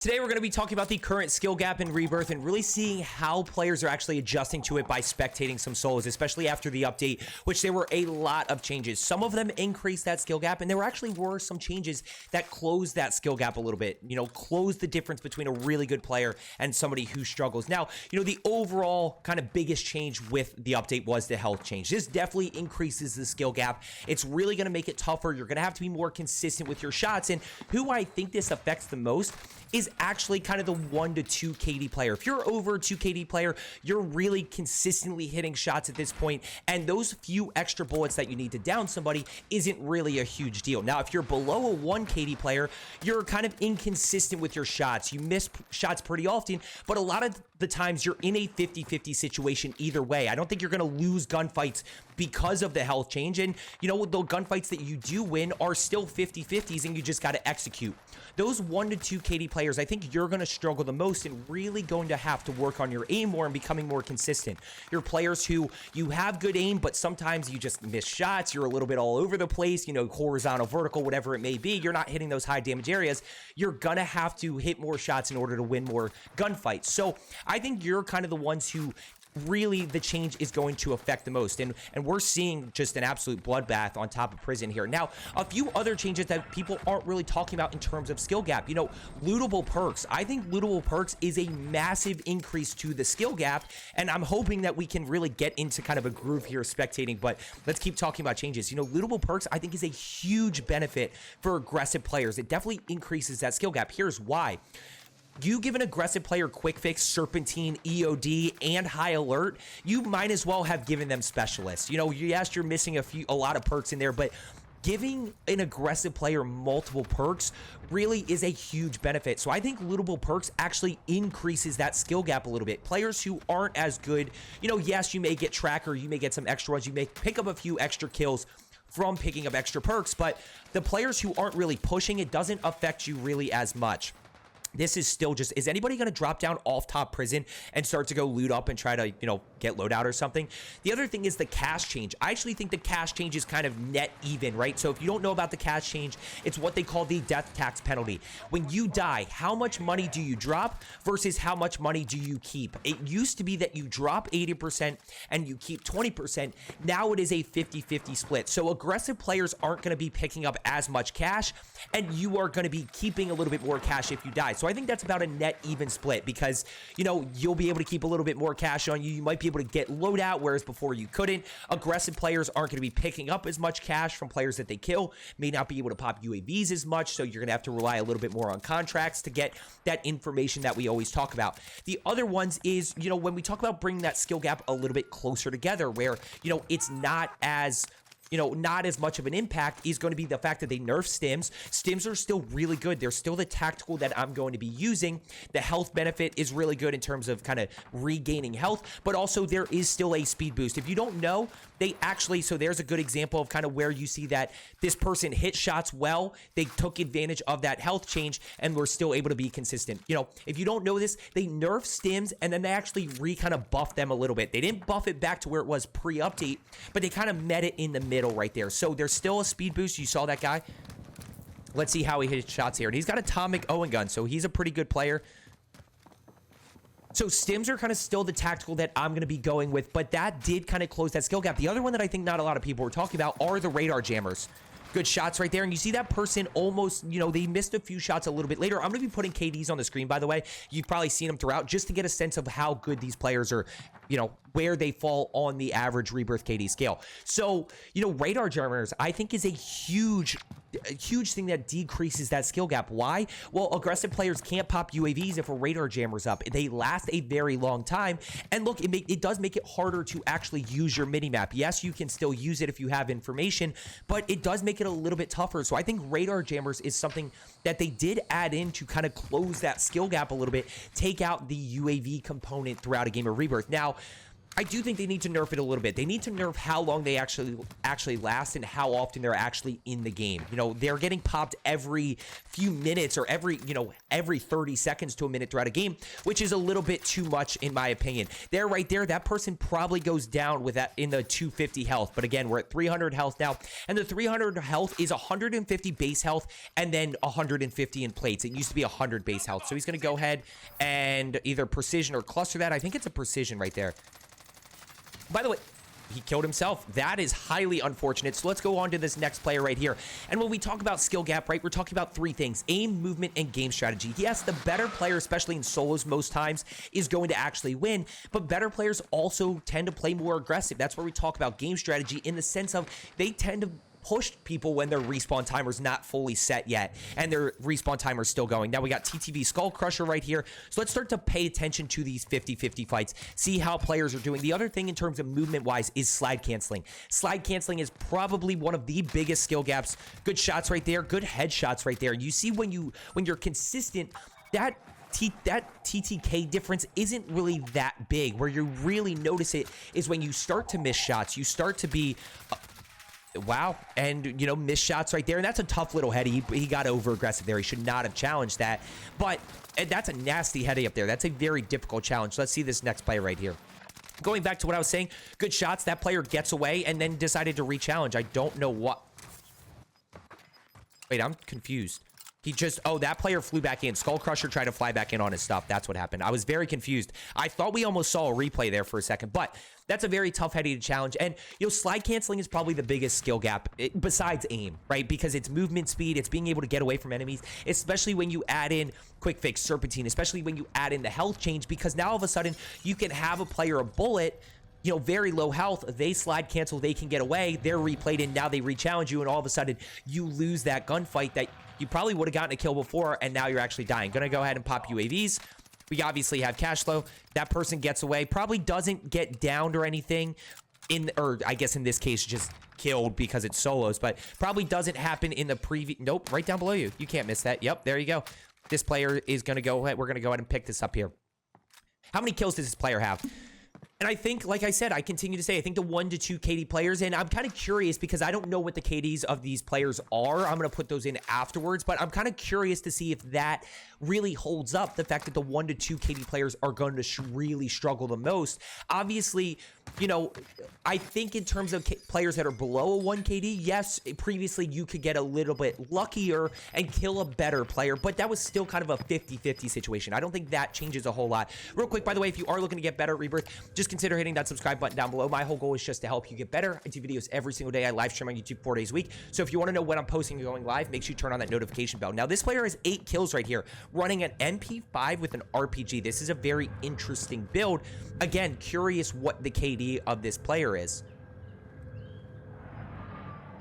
Today, we're going to be talking about the current skill gap in Rebirth and really seeing how players are actually adjusting to it by spectating some solos, especially after the update, which there were a lot of changes. Some of them increased that skill gap, and there actually were some changes that closed that skill gap a little bit, closed the difference between a really good player and somebody who struggles. Now, the overall kind of biggest change with the update was the health change. This definitely increases the skill gap. It's really going to make it tougher. You're going to have to be more consistent with your shots, and who I think this affects the most is actually kind of the 1 to 2 KD player. If you're over a 2 KD player, you're really consistently hitting shots at this point, and those few extra bullets that you need to down somebody isn't really a huge deal. Now, if you're below a 1 KD player, you're kind of inconsistent with your shots. You miss shots pretty often, but a lot of the times you're in a 50-50 situation either way. I don't think you're going to lose gunfights because of the health change, and the gunfights that you do win are still 50-50s, and you just got to execute. Those 1 to 2 KD players, I think you're going to struggle the most and really going to have to work on your aim more and becoming more consistent. You're players who you have good aim, but sometimes you just miss shots. You're a little bit all over the place, horizontal, vertical, whatever it may be. You're not hitting those high damage areas. You're going to have to hit more shots in order to win more gunfights. So I think you're kind of the ones who really the change is going to affect the most, and we're seeing just an absolute bloodbath on top of prison here. Now, a few other changes that people aren't really talking about in terms of skill gap. Lootable perks. I think lootable perks is a massive increase to the skill gap, and I'm hoping that we can really get into kind of a groove here spectating, but let's keep talking about changes. Lootable perks I think is a huge benefit for aggressive players. It definitely increases that skill gap. Here's why. You give an aggressive player quick fix, serpentine, EOD, and high alert, you might as well have given them specialists. Yes, you're missing a lot of perks in there, but giving an aggressive player multiple perks really is a huge benefit. So I think lootable perks actually increases that skill gap a little bit. Players who aren't as good, yes, you may get tracker, you may get some extra ones, you may pick up a few extra kills from picking up extra perks, but the players who aren't really pushing, it doesn't affect you really as much. This is still just, is anybody going to drop down off top prison and start to go loot up and try to, get loadout or something? The other thing is the cash change. I actually think the cash change is kind of net even, right? So if you don't know about the cash change, it's what they call the death tax penalty. When you die, how much money do you drop versus how much money do you keep? It used to be that you drop 80% and you keep 20%. Now it is a 50-50 split. So aggressive players aren't going to be picking up as much cash, and you are going to be keeping a little bit more cash if you die. So I think that's about a net even split because, you'll be able to keep a little bit more cash on you. You might be able to get loadout, whereas before you couldn't. Aggressive players aren't going to be picking up as much cash from players that they kill, may not be able to pop UAVs as much, so you're going to have to rely a little bit more on contracts to get that information that we always talk about. The other ones is, when we talk about bringing that skill gap a little bit closer together where, it's not as not as much of an impact, is going to be the fact that they nerf stims. Stims are still really good. They're still the tactical that I'm going to be using. The health benefit is really good in terms of kind of regaining health, but also there is still a speed boost. If you don't know, they actually, so there's a good example of kind of where you see that this person hit shots well, they took advantage of that health change, and were still able to be consistent. If you don't know this, they nerf stims, and then they actually kind of buff them a little bit. They didn't buff it back to where it was pre-update, but they kind of met it in the middle right there. So there's still a speed boost. You saw that guy. Let's see how he hits shots here. And he's got a atomic Owen gun, so he's a pretty good player. So stims are kind of still the tactical that I'm going to be going with, but that did kind of close that skill gap. The other one that I think not a lot of people were talking about are the radar jammers. Good shots right there. And you see that person almost, they missed a few shots a little bit later. I'm going to be putting KDs on the screen, by the way. You've probably seen them throughout just to get a sense of how good these players are, where they fall on the average Rebirth KD scale. So, radar jammers, I think, is a huge thing that decreases that skill gap. Why? Well, aggressive players can't pop UAVs if a radar jammer's up. They last a very long time. And look, it does make it harder to actually use your minimap. Yes, you can still use it if you have information, but it does make it a little bit tougher. So I think radar jammers is something that they did add in to kind of close that skill gap a little bit, take out the UAV component throughout a game of Rebirth. Now, I do think they need to nerf it a little bit. They need to nerf how long they actually last and how often they're actually in the game. You know, they're getting popped every few minutes or every 30 seconds to a minute throughout a game, which is a little bit too much in my opinion. There, right there, that person probably goes down with that in the 250 health. But again, we're at 300 health now, and the 300 health is 150 base health and then 150 in plates. It used to be 100 base health. So he's going to go ahead and either precision or cluster that. I think it's a precision right there. By the way, he killed himself. That is highly unfortunate. So let's go on to this next player right here. And when we talk about skill gap, right, we're talking about three things: aim, movement, and game strategy. Yes, the better player, especially in solos most times, is going to actually win, but better players also tend to play more aggressive. That's where we talk about game strategy in the sense of they tend to push people when their respawn timer's not fully set yet and their respawn timer's still going. Now we got TTV Skull Crusher right here. So let's start to pay attention to these 50-50 fights, see how players are doing. The other thing in terms of movement wise is slide canceling. Slide canceling is probably one of the biggest skill gaps. Good shots right there, good headshots right there. You see when you're consistent, that TTK difference isn't really that big. Where you really notice it is when you start to miss shots. You start to be wow, and missed shots right there, and that's a tough little heady. He got over aggressive there. He should not have challenged that, but that's a nasty heady up there. That's a very difficult challenge. Let's see this next player right here. Going back to what I was saying, good shots. That player gets away and then decided to re-challenge. I don't know what. Wait, I'm confused. He just, that player flew back in. Skull Crusher tried to fly back in on his stuff. That's what happened. I was very confused. I thought we almost saw a replay there for a second, but that's a very tough heady to challenge. And, slide canceling is probably the biggest skill gap besides aim, right? Because it's movement speed. It's being able to get away from enemies, especially when you add in quick fix, serpentine, especially when you add in the health change, because now all of a sudden you can have a player a bullet, very low health, they slide cancel, they can get away, they're replayed, and now they re-challenge you, and all of a sudden you lose that gunfight that you probably would have gotten a kill before, and now you're actually dying. Gonna go ahead and pop UAVs. We obviously have cash flow. That person gets away, probably doesn't get downed or anything, or I guess in this case just killed because it's solos, but probably doesn't happen in the previous. Nope, right down below you. You can't miss that. Yep, there you go. This player is gonna go ahead. We're gonna go ahead and pick this up here. How many kills does this player have? And I think, like I said, I continue to say, I think the 1 to 2 KD players, and I'm kind of curious because I don't know what the KDs of these players are. I'm going to put those in afterwards, but I'm kind of curious to see if that really holds up, the fact that the 1 to 2 KD players are going to really struggle the most. Obviously, I think in terms of players that are below a 1 KD, yes, previously you could get a little bit luckier and kill a better player, but that was still kind of a 50-50 situation. I don't think that changes a whole lot. Real quick, by the way, if you are looking to get better at Rebirth, just consider hitting that subscribe button down below. My whole goal is just to help you get better. I do videos every single day. I live stream on YouTube 4 days a week. So if you want to know when I'm posting and going live, make sure you turn on that notification bell. Now, this player has 8 kills right here, running an MP5 with an RPG. This is a very interesting build. Again, curious what the KD of this player is.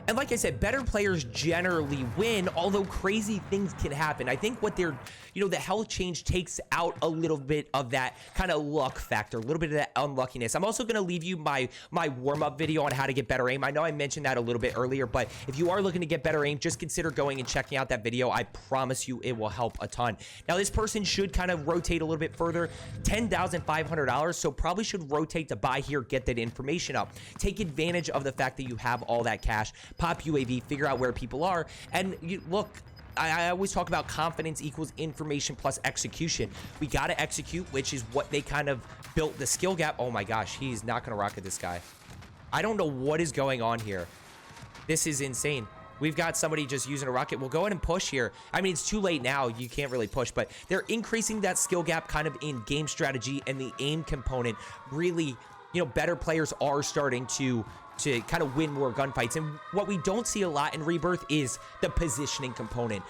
And like I said, better players generally win, although crazy things can happen. I think what they're, the health change takes out a little bit of that kind of luck factor, a little bit of that unluckiness. I'm also going to leave you my warm-up video on how to get better aim. I know I mentioned that a little bit earlier, but if you are looking to get better aim, just consider going and checking out that video. I promise you it will help a ton. Now, this person should kind of rotate a little bit further, $10,500, so probably should rotate to buy here, get that information up. Take advantage of the fact that you have all that cash. Pop UAV, figure out where people are, and look, I always talk about confidence equals information plus execution. We got to execute, which is what they kind of built the skill gap. Oh my gosh, he's not going to rocket this guy. I don't know what is going on here. This is insane. We've got somebody just using a rocket. We'll go ahead and push here. I mean, it's too late now. You can't really push, but they're increasing that skill gap kind of in game strategy, and the aim component really, better players are starting to kind of win more gunfights. And what we don't see a lot in Rebirth is the positioning component.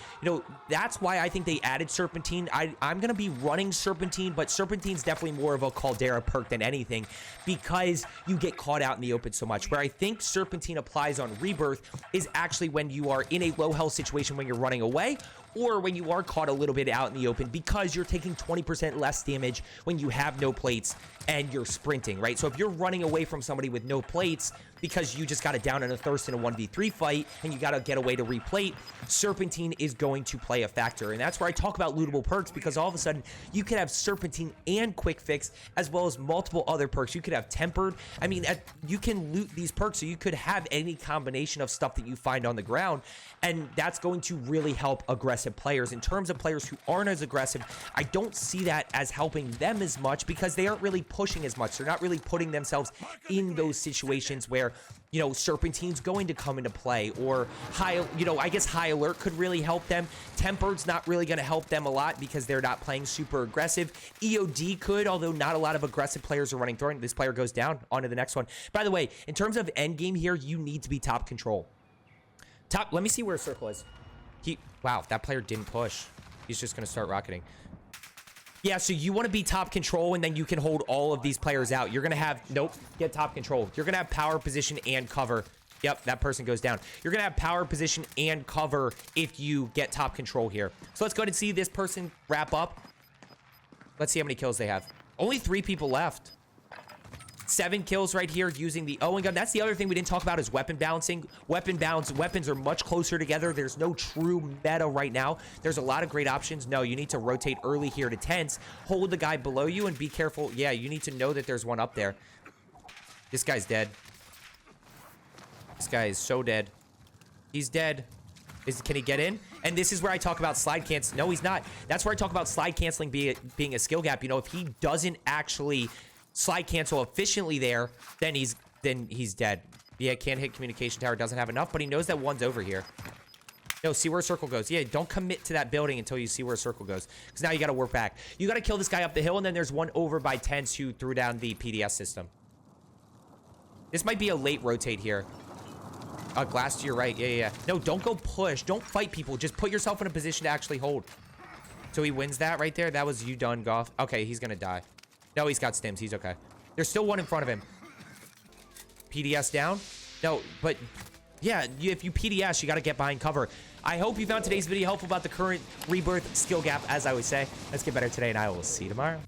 That's why I think they added Serpentine. I'm going to be running Serpentine, but Serpentine's definitely more of a Caldera perk than anything because you get caught out in the open so much. Where I think Serpentine applies on Rebirth is actually when you are in a low health situation when you're running away, or when you are caught a little bit out in the open, because you're taking 20% less damage when you have no plates and you're sprinting, right? So if you're running away from somebody with no plates because you just got it down in a thirst in a 1v3 fight and you got to get away to replate, Serpentine is going to play a factor. And that's where I talk about lootable perks, because all of a sudden you could have Serpentine and Quick Fix as well as multiple other perks. You could have Tempered. I mean, you can loot these perks, so you could have any combination of stuff that you find on the ground, and that's going to really help aggressive players. In terms of players who aren't as aggressive, I don't see that as helping them as much, because they aren't really pushing as much. They're not really putting themselves in those situations where, you know, Serpentine's going to come into play, or high, you know, I guess High Alert could really help them. Tempered's not really going to help them a lot because they're not playing super aggressive. EOD could, although not a lot of aggressive players are running through it. This player goes down. On to the next one. By the way, in terms of end game here, you need to be top control. Top, let me see where Circle is. Wow, that player didn't push. He's just going to start rocketing. Yeah, so you want to be top control, and then you can hold all of these players out. You're going to have, nope, get top control. You're going to have power, position, and cover. Yep, that person goes down. You're going to have power, position, and cover if you get top control here. So let's go ahead and see this person wrap up. Let's see how many kills they have. Only 3 people left. 7 kills right here using the Owen gun. That's the other thing we didn't talk about, is weapon balancing. Weapon balance. Weapons are much closer together. There's no true meta right now. There's a lot of great options. No, you need to rotate early here to tents. Hold the guy below you and be careful. Yeah, you need to know that there's one up there. This guy's dead. This guy is so dead. He's dead. Can he get in? And this is where I talk about slide cancel. No, he's not. That's where I talk about slide canceling being a skill gap. You know, if he doesn't actually slide cancel efficiently there, then he's dead. Yeah, can't hit communication tower, doesn't have enough, but he knows that one's over here. No, see where circle goes. Yeah, don't commit to that building until you see where circle goes, because now you got to work back. You got to kill this guy up the hill, and then there's one over by tents who threw down the PDS system. This might be a late rotate here. Glass to your right. Yeah. No, don't go push. Don't fight people. Just put yourself in a position to actually hold. So he wins that right there. That was you done, Goff. Okay, he's gonna die. No, he's got stims. He's okay. There's still one in front of him. PDS down? No, but yeah, if you PDS, you got to get behind cover. I hope you found today's video helpful about the current Rebirth skill gap. As I always say, let's get better today, and I will see you tomorrow.